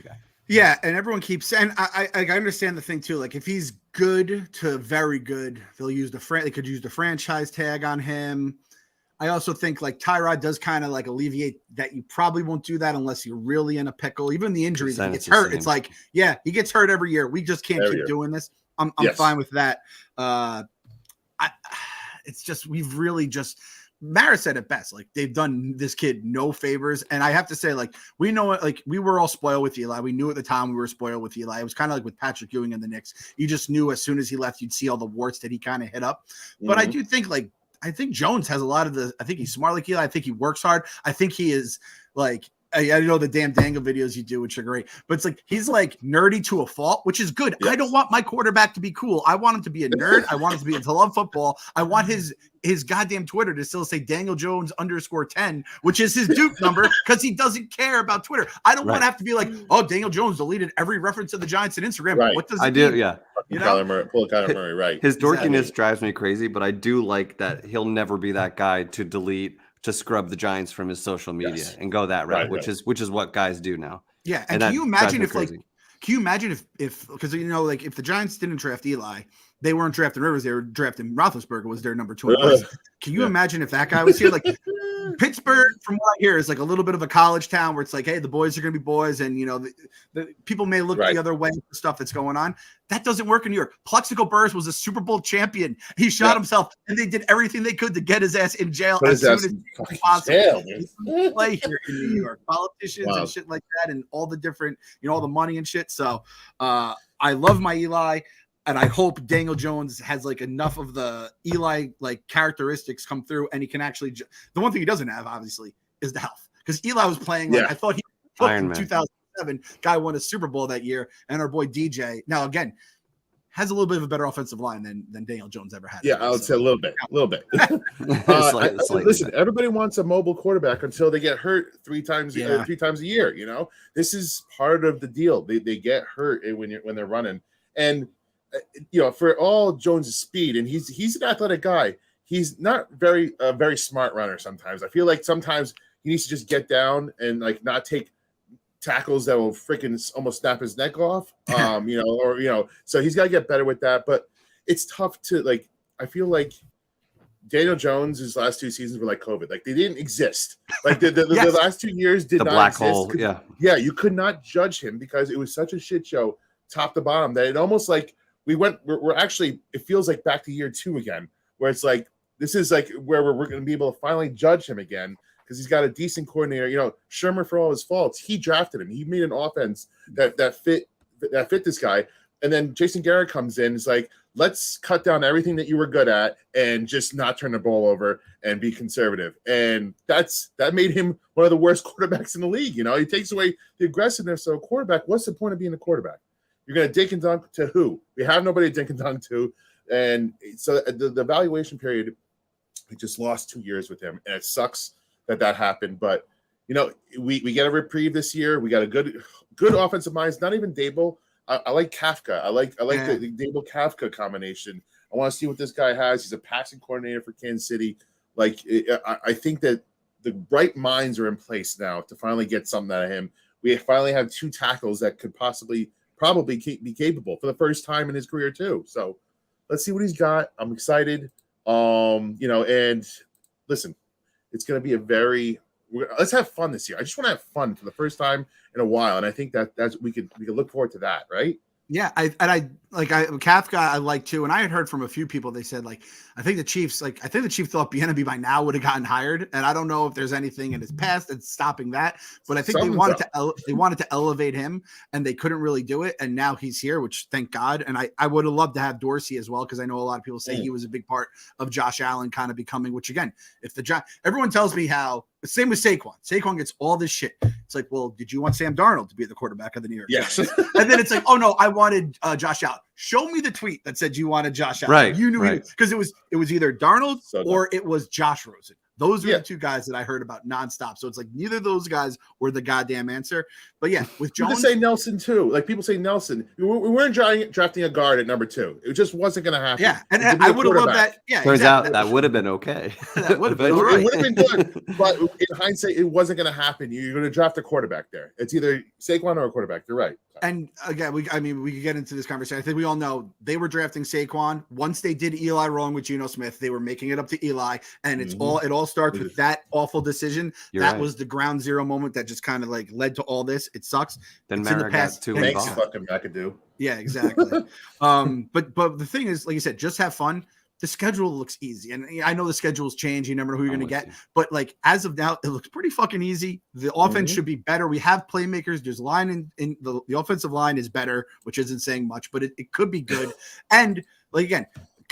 guy. Yeah, and everyone keeps saying I understand the thing too. Like if he's good to very good, they'll use they could use the franchise tag on him. I also think like Tyrod does kind of like alleviate that. You probably won't do that unless you're really in a pickle. Even the injuries, if he gets hurt, it's like, yeah, he gets hurt every year. We just can't keep doing this. I'm fine with that. It's just, we've really just, Mara said it best. Like they've done this kid no favors. And I have to say, like, we know it, like we were all spoiled with Eli. We knew at the time we were spoiled with Eli. It was kind of like with Patrick Ewing and the Knicks. You just knew as soon as he left, you'd see all the warts that he kind of hit up. But I do think I think Jones has a lot of I think he's smart like Eli. I think he works hard. I think he is like, I know the damn dangle videos you do, which are great, but it's like, he's like nerdy to a fault, which is good. Yes. I don't want my quarterback to be cool. I want him to be a nerd. I want him to love football. I want his goddamn Twitter to still say Daniel Jones _10, which is his Duke number, because he doesn't care about Twitter. I don't want to have to be like, oh, Daniel Jones deleted every reference to the Giants on Instagram. Right. What does I do? Yeah. You know? Pull Kyler Murray, right. His dorkiness drives me crazy, but I do like that he'll never be that guy to scrub the Giants from his social media and go that route, which is what guys do now. Yeah. And can you imagine if because you know, like if the Giants didn't draft Eli, they weren't drafting Rivers, they were drafting Roethlisberger was their number 2. Can you imagine if that guy was here? Like Pittsburgh, from what I hear, is like a little bit of a college town where it's like, hey, the boys are going to be boys, and you know, the people may look the other way for stuff that's going on. That doesn't work in New York. Plexico Burress was a Super Bowl champion. He shot himself, and they did everything they could to get his ass in jail as soon as possible. Play here in New York, politicians and shit like that, and all the different, you know, all the money and shit. So I love my Eli. And I hope Daniel Jones has like enough of the Eli like characteristics come through, and he can actually. The one thing he doesn't have, obviously, is the health. Because Eli was playing like I thought he was in 2007. Guy won a Super Bowl that year, and our boy DJ now again has a little bit of a better offensive line than Daniel Jones ever had. Yeah, I would say a little bit. Listen, everybody wants a mobile quarterback until they get hurt three times a year. You know, this is part of the deal. They get hurt when they're running. And you know, for all Jones' speed, and he's an athletic guy, he's not very smart runner. Sometimes I feel like sometimes he needs to just get down and like not take tackles that will freaking almost snap his neck off. So he's got to get better with that. But it's tough to like. I feel like Daniel Jones' last 2 seasons were like COVID. Like they didn't exist. Like the last 2 years did not black exist. Hole. Yeah. You could not judge him because it was such a shit show, top to bottom, that it almost like. We're actually, it feels like back to year 2 again, where it's like, this is like where we're going to be able to finally judge him again, because he's got a decent coordinator. You know, Shermer, for all his faults, he drafted him. He made an offense that fit this guy. And then Jason Garrett comes in. It's like, let's cut down everything that you were good at and just not turn the ball over and be conservative. And that made him one of the worst quarterbacks in the league. You know, he takes away the aggressiveness of a quarterback. What's the point of being a quarterback? You're going to dink and dunk to who? We have nobody to dink and dunk to. And so the evaluation period, we just lost 2 years with him. And it sucks that happened. But, you know, we get a reprieve this year. We got a good offensive minds. Not even Dable. I like Kafka. I like the Dable-Kafka combination. I want to see what this guy has. He's a passing coordinator for Kansas City. Like, I think that the right minds are in place now to finally get something out of him. We finally have 2 tackles that could probably be capable for the first time in his career too. So let's see what he's got. I'm excited. And listen, it's going to be let's have fun this year. I just want to have fun for the first time in a while. And I think that's we could look forward to that. Right. Yeah, Kafka I like too, and I had heard from a few people. They said I think the Chiefs thought Bieniemy by now would have gotten hired, and I don't know if there's anything in his past that's stopping that, but I think they wanted to elevate him, and they couldn't really do it, and now he's here, which thank God. And I would have loved to have Dorsey as well, because I know a lot of people say he was a big part of Josh Allen kind of becoming. Which again, everyone tells me how the same with Saquon. Saquon gets all this shit. It's like, well, did you want Sam Darnold to be the quarterback of the New York Giants? And then it's like, oh no, I wanted Josh Allen. Show me the tweet that said you wanted Josh Allen. Right. You knew because it was either Darnold or it was Josh Rosen. Those were the two guys that I heard about nonstop. So it's like neither of those guys were the goddamn answer. But yeah, with Jones, say Nelson too. Like people say Nelson. We weren't drafting a guard at number 2. It just wasn't going to happen. Yeah, and I would have loved that. Yeah, turns out that would have been okay. That would have been It would have been good, but in hindsight, it wasn't going to happen. You're going to draft a quarterback there. It's either Saquon or a quarterback. You're right. And again, we could get into this conversation. I think we all know they were drafting Saquon. Once they did Eli wrong with Geno Smith, they were making it up to Eli, and it all starts with that awful decision. That was the ground zero moment that just kind of led to all this. It sucks. Then Mara got too involved. Thanks, fucking McAdoo. Yeah, exactly. But the thing is, like you said, just have fun. The schedule looks easy, and I know the schedules change. You never know who you're going to get, but as of now, it looks pretty fucking easy. The offense should be better. We have playmakers. There's line in the offensive line is better, which isn't saying much, but it could be good. And again,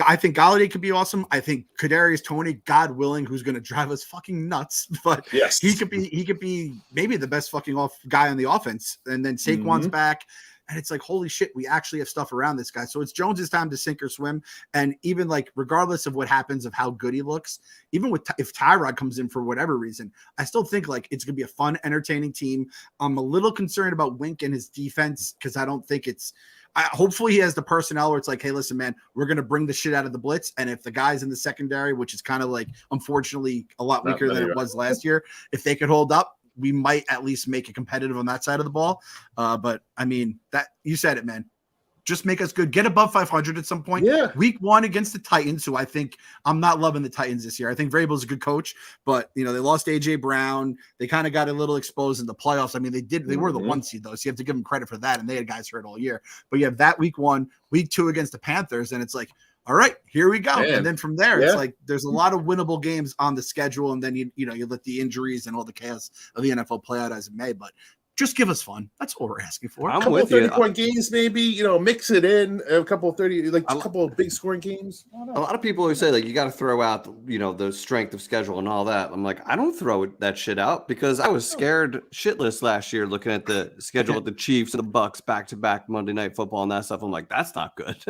I think Galladay could be awesome. I think Kadarius Toney, God willing, who's going to drive us fucking nuts, but he could be maybe the best fucking guy on the offense. And then Saquon's back. And it's like, holy shit, we actually have stuff around this guy. So it's Jones's time to sink or swim. And even regardless of what happens of how good he looks, even if Tyrod comes in for whatever reason, I still think it's going to be a fun, entertaining team. I'm a little concerned about Wink and his defense, because I don't think hopefully he has the personnel where it's like, hey, listen, man, we're going to bring the shit out of the blitz. And if the guys in the secondary, which is kind of unfortunately a lot weaker than it was last year, if they could hold up, we might at least make it competitive on that side of the ball. But I mean, that you said it, man. Just make us good. Get above 500 at some point. Yeah. Week 1 against the Titans, who I think I'm not loving the Titans this year. I think Vrabel's a good coach, but they lost AJ Brown. They kind of got a little exposed in the playoffs. I mean, they were the 1 seed though, so you have to give them credit for that. And they had guys hurt all year. But you have that week 1, week 2 against the Panthers, and it's like, all right, here we go. Man. And then from there, it's like there's a lot of winnable games on the schedule, and then you let the injuries and all the chaos of the NFL play out as it may. But just give us fun. That's all we're asking for. I'm with 30-point games, maybe. Mix it in a couple of 30, a couple of big scoring games. A lot of people who say you got to throw out, the strength of schedule and all that. I'm like, I don't throw that shit out, because I was scared shitless last year looking at the schedule with the Chiefs and the Bucks back-to-back Monday Night Football and that stuff. I'm like, that's not good.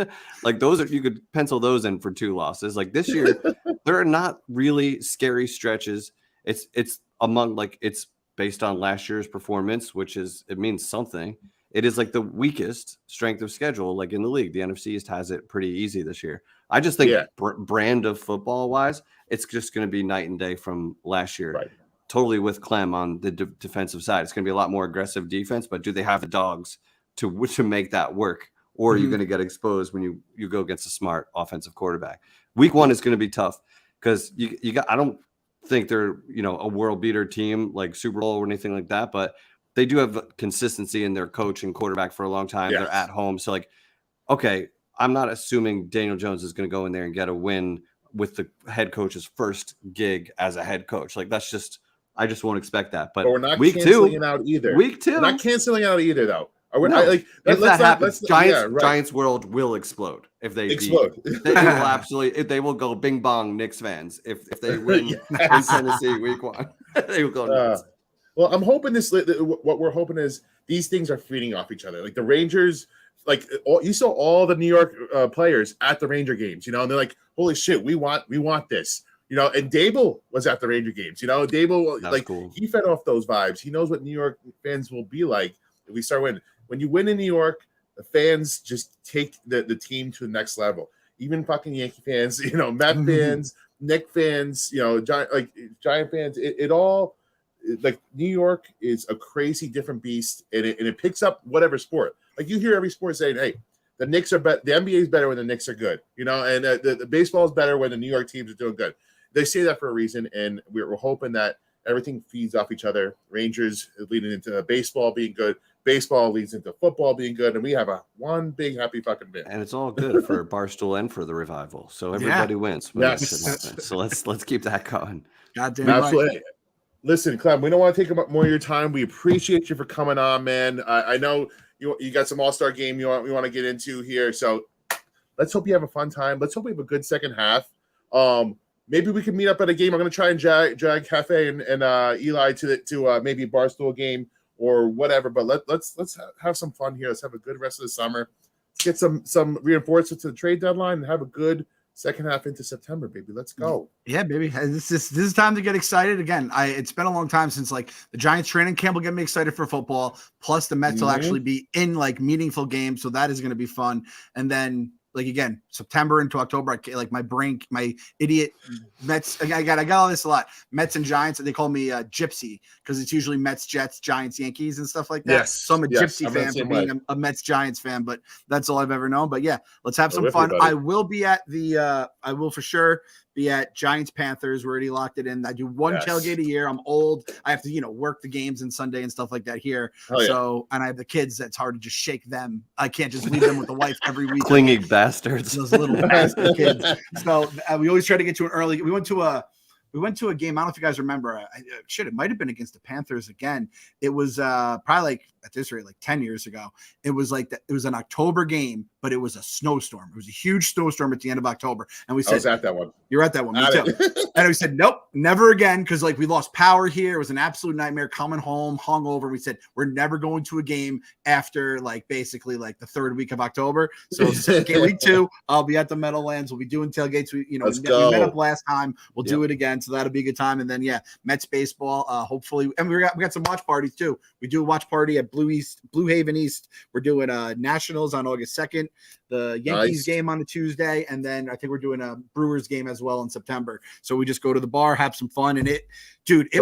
Those you could pencil those in for 2 losses. This year, there are not really scary stretches. It's among it's based on last year's performance, it means something. It is the weakest strength of schedule in the league. The NFC East has it pretty easy this year. I just think brand of football wise, it's just going to be night and day from last year. Right. Totally with Clem on the defensive side. It's going to be a lot more aggressive defense, but do they have the dogs to make that work? Or are you going to get exposed when you go against a smart offensive quarterback? Week 1 is going to be tough, because I don't think they're a world beater team like Super Bowl or anything like that, but they do have consistency in their coach and quarterback for a long time. They're at home, so okay, I'm not assuming Daniel Jones is going to go in there and get a win with the head coach's first gig as a head coach. That's just, I just won't expect that. But we're not week canceling 2 it out either. Week 2, we're not canceling out either though. If that happens, Giants world will explode if they explode. They will absolutely. They will go bing bong Knicks fans if they win in Tennessee week 1. They will go nuts. Well, I'm hoping what we're hoping is these things are feeding off each other. The Rangers, you saw all the New York players at the Ranger games, and they're like, holy shit, we want this. And Dable was at the Ranger games. Dable, cool. He fed off those vibes. He knows what New York fans will be like if we start winning. When you win in New York, the fans just take the team to the next level. Even fucking Yankee fans, Met fans, Knick fans, Giant fans. It all, New York is a crazy different beast, and it picks up whatever sport. You hear every sport saying, hey, the Knicks are better. The NBA is better when the Knicks are good, and the baseball is better when the New York teams are doing good. They say that for a reason, and we're hoping that everything feeds off each other. Rangers leading into baseball being good, baseball leads into football being good, and we have one big happy fucking bit. And it's all good for Barstool and for the revival. So everybody wins when that shit happens. So let's keep that going. Goddamn Absolutely. Right. Listen, Clem, we don't want to take up more of your time. We appreciate you for coming on, man. I know you got some All-Star game we want to get into here, so let's hope you have a fun time. Let's hope we have a good second half. Maybe we can meet up at a game. I'm going to try and drag Cafe and Eli to maybe a Barstool game or whatever. But let's have some fun here. Let's have a good rest of the summer. Get some reinforcements to the trade deadline and have a good second half into September, baby. Let's go. Yeah, baby. This is time to get excited again. It's been a long time since like the Giants training camp will get me excited for football. Plus the Mets will actually be in like meaningful games, so that is going to be fun. And then like again, September into October, my idiot Mets. I got all this a lot. Mets and Giants, and they call me Gypsy because it's usually Mets, Jets, Giants, Yankees, and stuff like that. Yes, so I'm a Gypsy fan for being a Mets Giants fan, but that's all I've ever known. But yeah, let's have some fun. I will be at I will for sure be at Giants Panthers. We're already locked it in. I do one tailgate a year. I'm old. I have to, work the games and Sunday and stuff like that here. So, and I have the kids. That's hard to just shake them. I can't just leave them with the wife every week. Clingy bastards. Those little bastard kids. So we always try to get to an early. We went to a game. I don't know if you guys remember. It might have been against the Panthers again. It was probably like at this rate, like 10 years ago. It was like that. It was an October game, but it was a snowstorm. It was a huge snowstorm at the end of October. And we said, I was at that one. You're at that one. Me too. And we said, nope, never again. Cause like we lost power here. It was an absolute nightmare coming home, hungover. We said, we're never going to a game after like basically like the third week of October. So week 2, I'll be at the Meadowlands. We'll be doing tailgates. We met up last time. We'll do it again. So that'll be a good time. And then, Mets baseball, hopefully. And we got some watch parties too. We do a watch party at Blue Haven East. We're doing Nationals on August 2nd, the Yankees game on a Tuesday. And then I think we're doing a Brewers game as well in September. So we just go to the bar, have some fun. And it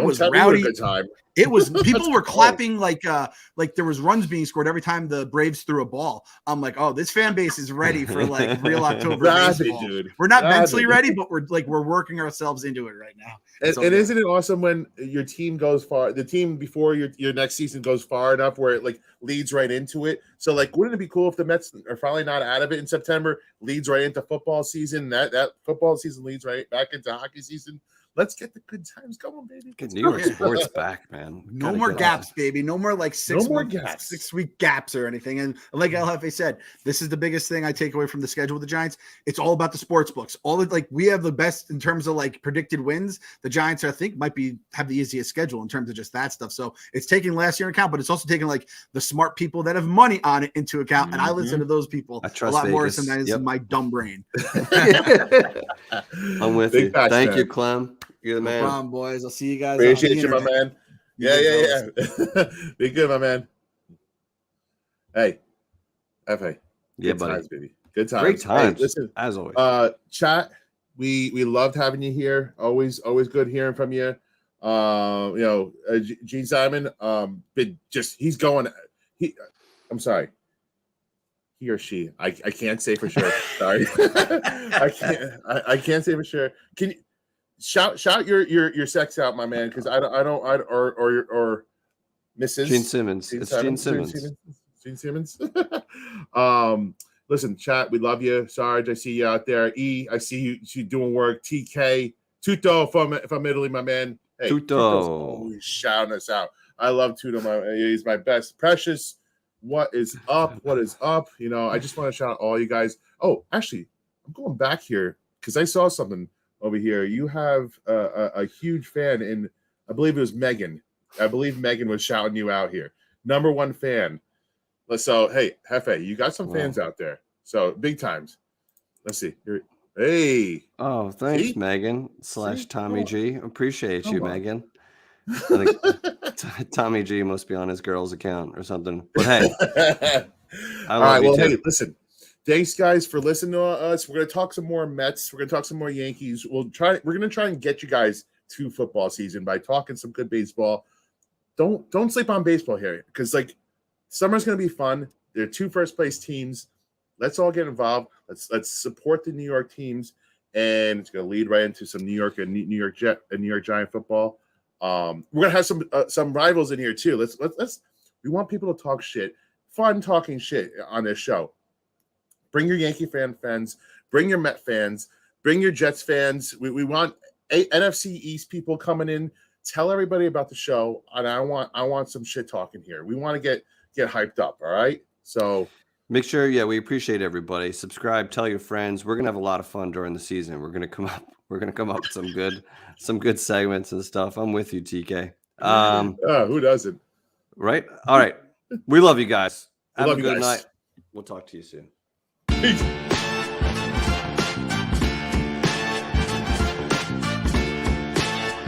was rowdy. Good time. It was people were clapping like there was runs being scored every time the Braves threw a ball. I'm like, oh, this fan base is ready for like real October baseball. Dude. We're not mentally ready, but we're working ourselves into it right now. And isn't it awesome when your team goes far? The team before your next season goes far enough where it like leads right into it. So like, wouldn't it be cool if the Mets are finally not out of it in September, leads right into football season? That football season leads right back into hockey season. Let's get the good times going, baby. Get New York sports back, man. No more gaps, baby. No more like 6-week gaps or anything. And like LFA said, this is the biggest thing I take away from the schedule with the Giants. It's all about the sports books. We have the best in terms of like predicted wins. The Giants, I think, might have the easiest schedule in terms of just that stuff. So it's taking last year into account, but it's also taking like the smart people that have money on it into account. And I listen to those people a lot more sometimes in my dumb brain. I'm with you. Thank you, Clem. You're the man. No problem, boys. I'll see you guys. Appreciate you, my man. Yeah. Be good, my man. Hey, FA. Yeah, good buddy. Times, baby. Good times. Great times. Hey, listen, as always. Chat. We loved having you here. Always good hearing from you. Gene Simon. He's going. I'm sorry. He or she. I can't say for sure. Sorry. I can't say for sure. Can you shout your sex out, my man? Because I don't or Mrs. Gene Simmons. It's Gene Simmons. Gene Simmons. Listen, chat. We love you. Sarge, I see you out there. I see you doing work. TK, Tuto from Italy, my man. Hey, Tuto's always shouting us out. I love Tuto. He's my best. Precious. What is up? What is up? I just want to shout out all you guys. Oh, actually, I'm going back here because I saw something over here. You have a huge fan in, I believe it was Megan. I believe Megan was shouting you out here. Number 1 fan. So, hey, Hefe, you got some fans out there. So, big times. Let's see. Hey. Oh, thanks, see? Megan / Tommy G. Appreciate you, Megan. I think Tommy G must be on his girl's account or something. But hey, all right. Well, hey, listen. Thanks, guys, for listening to us. We're going to talk some more Mets. We're going to talk some more Yankees. We're going to try and get you guys to football season by talking some good baseball. Don't sleep on baseball here because like summer's going to be fun. There are 2 first-place teams. Let's all get involved. Let's support the New York teams, and it's going to lead right into some New York Giant football. We're gonna have some rivals in here too. We want people to talk shit, fun talking shit on this show. Bring your Yankee fans, bring your Met fans, bring your Jets fans. We want NFC East people coming in. Tell everybody about the show, and I want some shit talking here. We want to get hyped up. All right, so make sure. Yeah, we appreciate everybody. Subscribe, tell your friends. We're gonna have a lot of fun during the season. We're gonna come up with some good segments and stuff. I'm with you, TK. Who doesn't? Right. All right. We love you guys. Have love a you good guys. night. We'll talk to you soon. Peace.